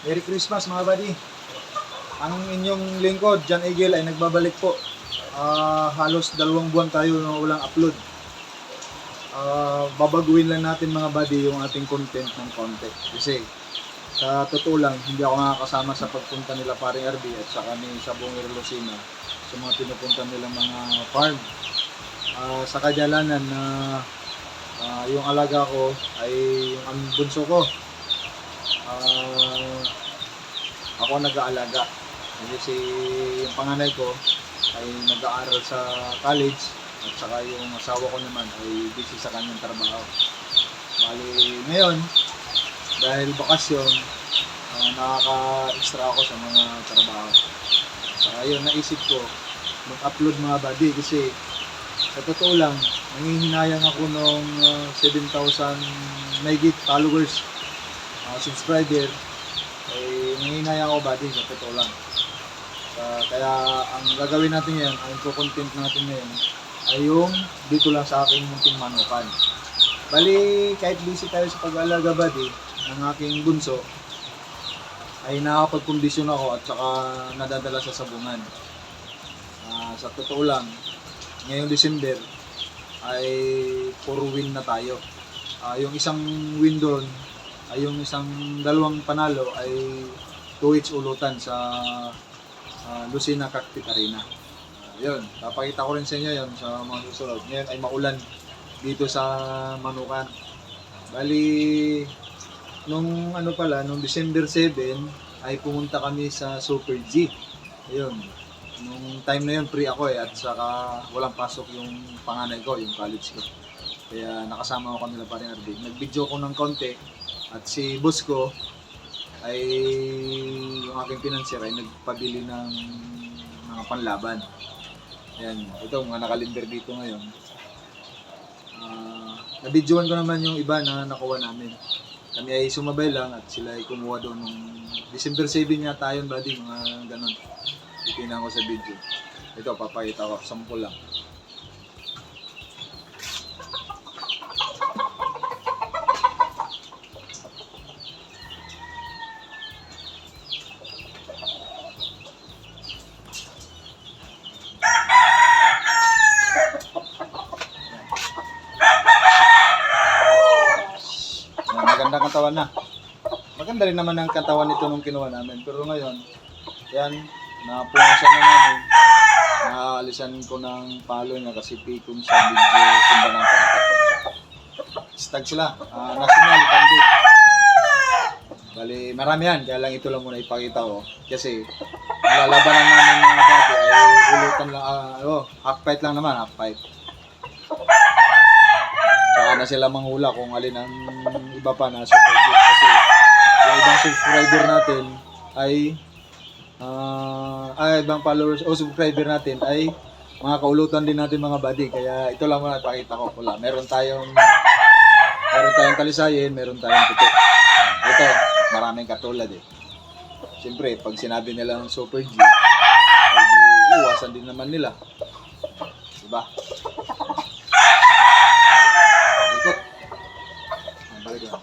Merry Christmas mga buddy. Ang inyong lingkod, John Eagle ay nagbabalik po. Halos 2 buwan tayo na walang upload. Babaguhin lang natin mga buddy yung ating content ng konti. Kasi sa totoo lang, hindi ako nakakasama sa pagpunta nila paring RB at saka ni Sabong Lucina sa mga pinupunta nilang mga farm. Sa kajalanan na yung alaga ko ay yung ang bunso ko. Ako nag-aalaga. Kasi yung panganay ko ay nag-aaral sa college at saka yung asawa ko naman ay busy sa kanyang trabaho. Bali ngayon, dahil bakasyon, nakaka-extra ako sa mga trabaho. Saka yun, naisip ko mag-upload mga buddy kasi sa totoo lang, nangihinayang ako nung 7,000 megit followers, subscriber. Nangihinayang ako buddy, sa totoo lang. Kaya ang gagawin natin ngayon, ang content natin ngayon ay yung dito lang sa aking munting manukan. Bali, kahit busy tayo sa pag-alaga buddy ng aking bunso, ay nakakapag-kondisyon ako at saka nadadala sa sabungan. Sa totoo lang, ngayong December ay puro win na tayo. Yung isang win doon, ay yung isang dalawang panalo ay 2 ulutan sa Lucina Cockpit Arena. Yun, papakita ko rin sa inyo yun sa mga susunod. Ngayon ay maulan dito sa Manukan. Bali, nung December 7 ay pumunta kami sa Super G. Ayun, nung time na yun free ako at saka walang pasok yung panganay ko, yung college ko. Kaya nakasama ko kanila paring RB. Nag-video ko ng konti at si boss ko ay yung aking financier ay nagpabili ng mga panlaban. Ayan, ito mga nakalimber dito ngayon. Nabidyoan ko naman yung iba na nakuha namin. Kami ay sumabay lang at sila ay kumuha doon nung December 7 niya tayo buddy, mga ganon. Titignan ko sa video. Ito, papakita ko, sample lang. Magandang katawan na. Maganda rin naman ang katawan nito nung kinuha namin. Pero ngayon, yan, napunasan na namin. Naalisan ko ng palo niya kasi pikom sa video tumba ng pangkat. Stag sila. National, bandit. Bali, marami yan. Kaya lang ito lang muna ipakita ko. Kasi, ang lalabanan namin mga dati ay ulutan lang, half fight lang naman, half fight. Saka na sila manghula kung alin ang iba pa na super good. Kasi yung ibang subscriber natin ay ibang followers o subscriber natin ay mga kaulutan din natin mga buddy. Kaya ito lang muna pakita ko pula. Meron tayong talisayin, meron tayong puti. Ito, maraming katulad eh. Siyempre, pag sinabi nila ng Super G, ay iwasan din naman nila. Diba? Ikot. Balik lang.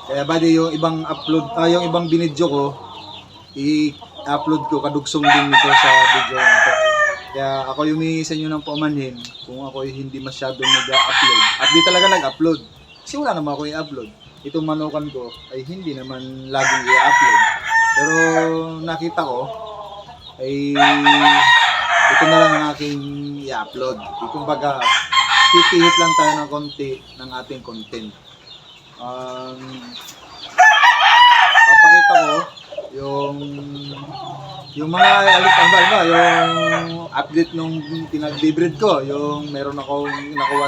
Kaya buddy, yung ibang upload, yung ibang binidyo ko, i-upload ko kadugsong din ito sa video nito. Kaya ako humingi sa inyo ng paumanhin kung ako hindi masyadong nag-upload. At di talaga nag-upload. Kasi wala naman ako i-upload. Itong manukan ko ay hindi naman laging i-upload. Pero nakita ko ay ito na lang ang aking i-upload. Kumbaga, pipihit lang tayo ng konti ng ating content. Papakita ko yung mga yung update nung pinag-debreed ko, yung meron akong nakuha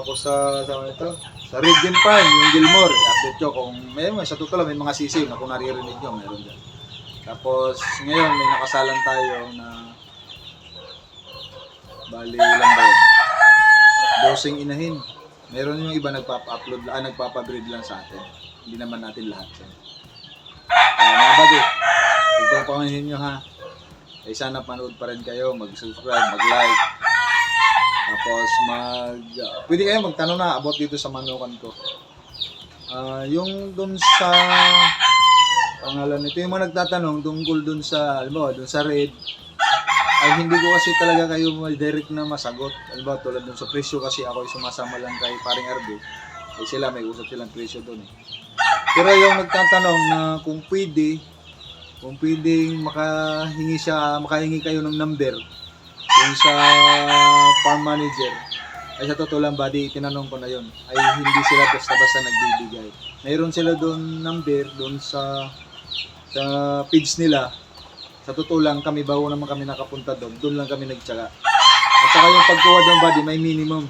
ko sa ito, sa Red Game Farm, yung Gilmore. I-update ko kung may sa totoo lang may mga sisiw na kung naririnig nyo, meron dyan. Tapos ngayon may nakasalan tayo na bali lang ba yun? Dosing inahin. Meron yung iba nagpapa-upload, nagpapa-breed lang sa atin. Hindi naman natin lahat yan. Mga buddy, ito pangahin nyo ha. Sana panood pa rin kayo, mag-subscribe, mag-like. Tapos pwede kayo magtanong na about dito sa manukan ko. Yung dun sa pangalan nito, yung mga nagtatanong tungkol dun sa, alam mo, dun sa red, ay hindi ko kasi talaga kayo direct na masagot. Alam mo, tulad dun sa presyo kasi ako ay sumasama lang kay paring RB. Eh sila, may usap silang presyo dun eh. Pero yung nagtatanong na kung pwedeng makahingi kayo ng number dun sa farm manager, ay sa totoo lang buddy, tinanong ko na yon, ay hindi sila basta-basta nagbibigay. Mayroon sila doon number doon sa page nila. Sa totoo lang, kami bago naman kami nakapunta doon lang kami nagtsaga. At saka yung pagkuha doon buddy, may minimum.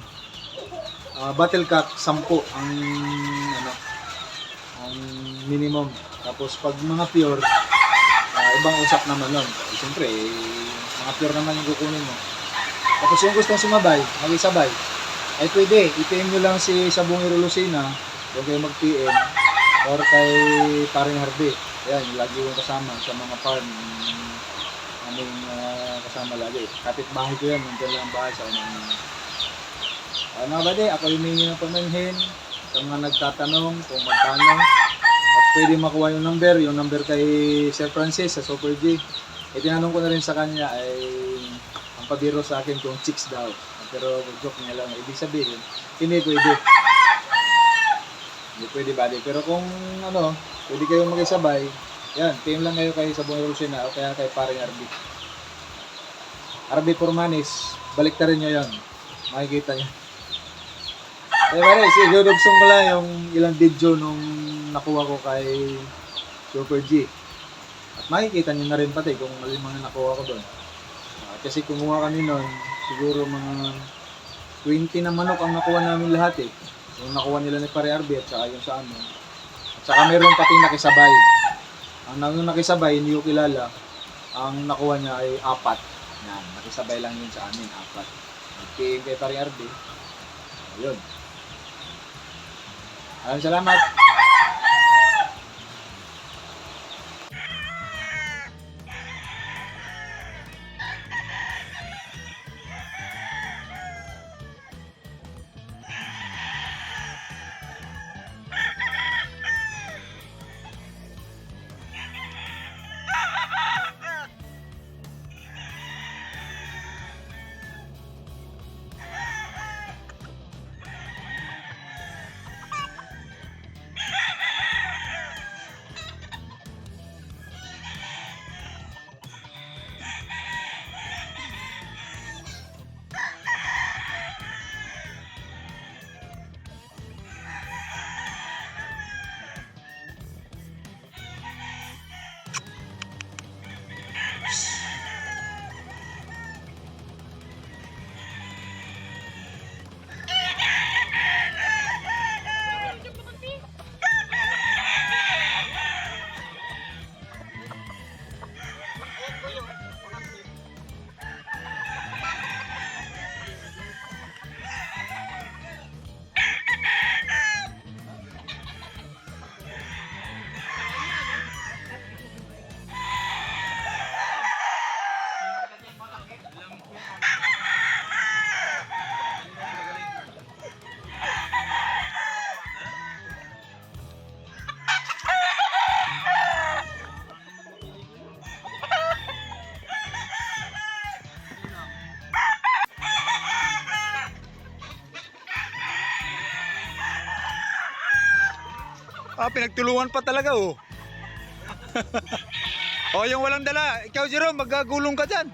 Battle cock 10 ang minimum. Tapos pag mga pure, ibang usap naman nun. Siyempre, mga pure naman yung kukunin mo. Tapos yung gustong sumabay, mag-isabay, ay pwede, i-PM nyo lang si Sabongero Lucena, huwag kayo mag-PM, or kay paring Harvey. Ayan, lagi yung kasama sa mga farm, aming kasama lagi. Kapit-bahay ko yan, nandiyan lang ang bahay sa unang. Mga bade, ako yung may ng pamanhin, sa mga nagtatanong kung magkano, at pwede makuha yung number kay Sir Francis sa Super G. Tinanong ko na rin sa kanya ay ang pabiro sa akin kung chicks daw. Pero joke niya lang, ibig sabihin, hindi pwede. Hindi pwede buddy. Pero kung pwede kayong mag-isabay, yan, PM lang kayo kay Sabongero Lucena o kaya kay paring RB. RB Formanis, balik na rin nyo yun. Makikita nyo. Eh pare, sigurubsong ko lang yung ilang video nung nakuha ko kay Super G. At makikita nyo na rin pati kung alin mga nakuha ko doon. Kasi kumuha kami noon, siguro mga 20 na manok ang nakuha namin lahat eh. Yung nakuha nila ni Pare RB at saka yung sa amin. At saka meron pati nakisabay. Ang nakisabay, hindi ko kilala. Ang nakuha niya ay 4. Yan, nakisabay lang yun sa amin, 4. Nag-PM kay Pare RB. Ayun. Maraming salamat. Pinagtulungan pa talaga oh. O yung walang dala, ikaw Jerome, magagulong ka dyan.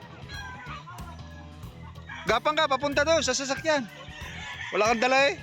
Gapang ka, papunta doon sa sasakyan. Wala kang dala eh.